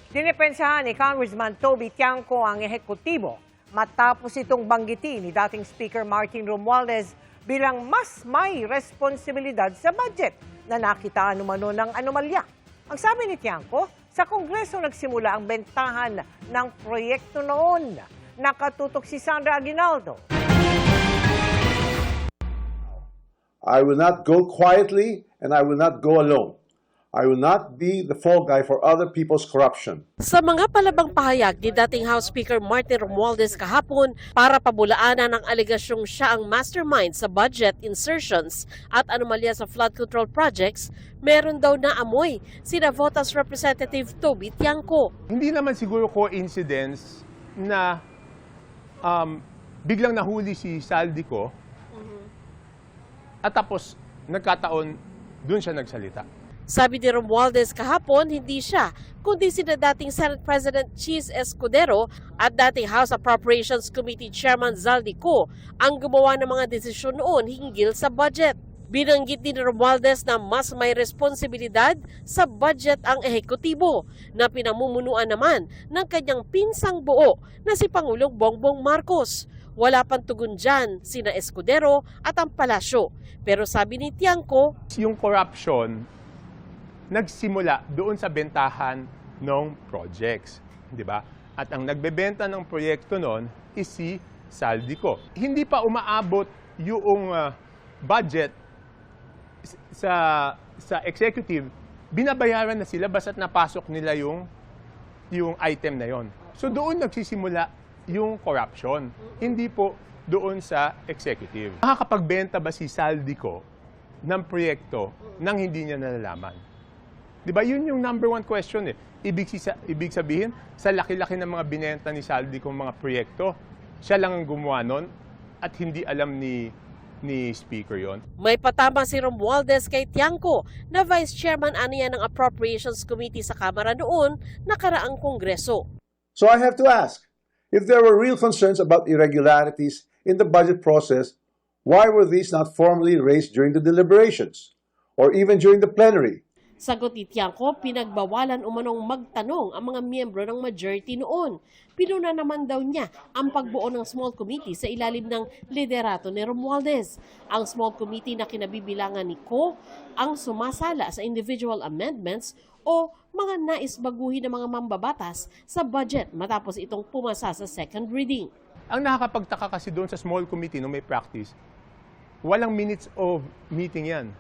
Dinipensahan ni Congressman Toby Tiangco ang ehekutibo matapos itong banggitin ni dating Speaker Martin Romualdez bilang mas may responsibilidad sa budget na nakitaan umano ng anomalya. Ang sabi ni Tiangco, sa Kongreso nagsimula ang bentahan ng proyekto noon. Nakatutok si Sandra Aguinaldo. I will not go quietly and I will not go alone. I will not be the fall guy for other people's corruption. Sa mga palabang pahayag ni dating House Speaker Martin Romualdez kahapon para pabulaanan ang alegasyong siya ang mastermind sa budget insertions at anomalya sa flood control projects, meron daw na amoy sina Votas Representative Toby Tiangco. Hindi naman siguro coincidence na biglang nahuli si Saldico at tapos nagkataon doon siya nagsalita. Sabi ni Romualdez kahapon, hindi siya, kundi sina dating Senate President Cheese Escudero at dating House Appropriations Committee Chairman Zaldico ang gumawa ng mga desisyon noon hinggil sa budget. Binanggit din ni Romualdez na mas may responsibilidad sa budget ang ehekutibo na pinamumunuan naman ng kanyang pinsang buo na si Pangulong Bongbong Marcos. Wala pang tugon dyan sina Escudero at ang palasyo. Pero sabi ni Tiangco, yung corruption nagsimula doon sa bentahan ng projects, di ba? At ang nagbebenta ng proyekto noon is si Saldico. Hindi pa umaabot yung budget sa executive, binabayaran na sila basta't napasok nila yung item na yon. So doon nagsisimula yung corruption, hindi po doon sa executive. Makakapagbenta ba si Saldico ng proyekto nang hindi niya nalalaman? Di ba? Yun yung number one question eh. Ibig sabihin, sa laki-laki ng mga binenta ni Saldico mga proyekto, siya lang ang gumawa nun at hindi alam ni Speaker yon. May patama si Romualdez kay Tiangco na Vice Chairman aniya ng Appropriations Committee sa Kamara noon nakaraang Kongreso. So I have to ask, if there were real concerns about irregularities in the budget process, why were these not formally raised during the deliberations or even during the plenary? Sagot ni Tiangco, pinagbawalan umanong magtanong ang mga miyembro ng majority noon. Pinuna naman daw niya ang pagbuo ng small committee sa ilalim ng liderato ni Romualdez. Ang small committee na kinabibilangan ni Ko ang sumasala sa individual amendments o mga nais baguhin ng mga mambabatas sa budget matapos itong pumasa sa second reading. Ang nakakapagtaka kasi doon sa small committee nung may practice, walang minutes of meeting yan.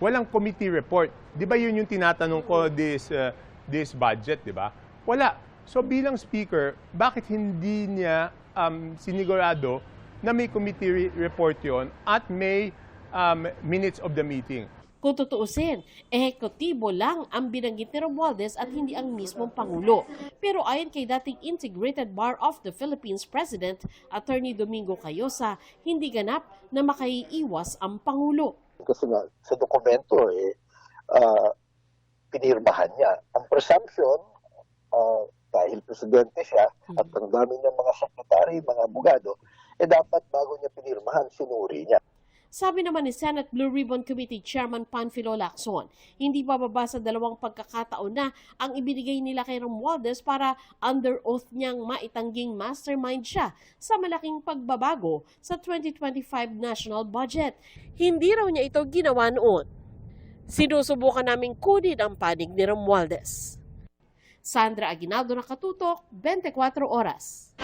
Walang committee report. Di ba yun yung tinatanong ko this budget, di ba? Wala. So bilang speaker, bakit hindi niya sinigurado na may committee report yon at may minutes of the meeting? Kung tutuusin, ehekutibo lang ang binanggit ni Romualdez at hindi ang mismong Pangulo. Pero ayon kay dating Integrated Bar of the Philippines President, Attorney Domingo Cayosa, hindi ganap na makaiiwas ang Pangulo. Kasi nga, sa dokumento, pinirmahan niya. Ang presumption, dahil presidente siya, at ang dami niyang mga sekretary, mga abogado, dapat bago niya pinirmahan, sinuri niya. Sabi naman ni Senate Blue Ribbon Committee Chairman Panfilo Lacson, hindi bababa sa 2 pagkakataon na ang ibinigay nila kay Romualdez para under oath niyang maitangging mastermind siya sa malaking pagbabago sa 2025 national budget. Hindi raw niya ito ginawa noon. Sinusubukan naming kunin ang panig ni Romualdez. Sandra Aguinaldo, Nakatutok, 24 Oras.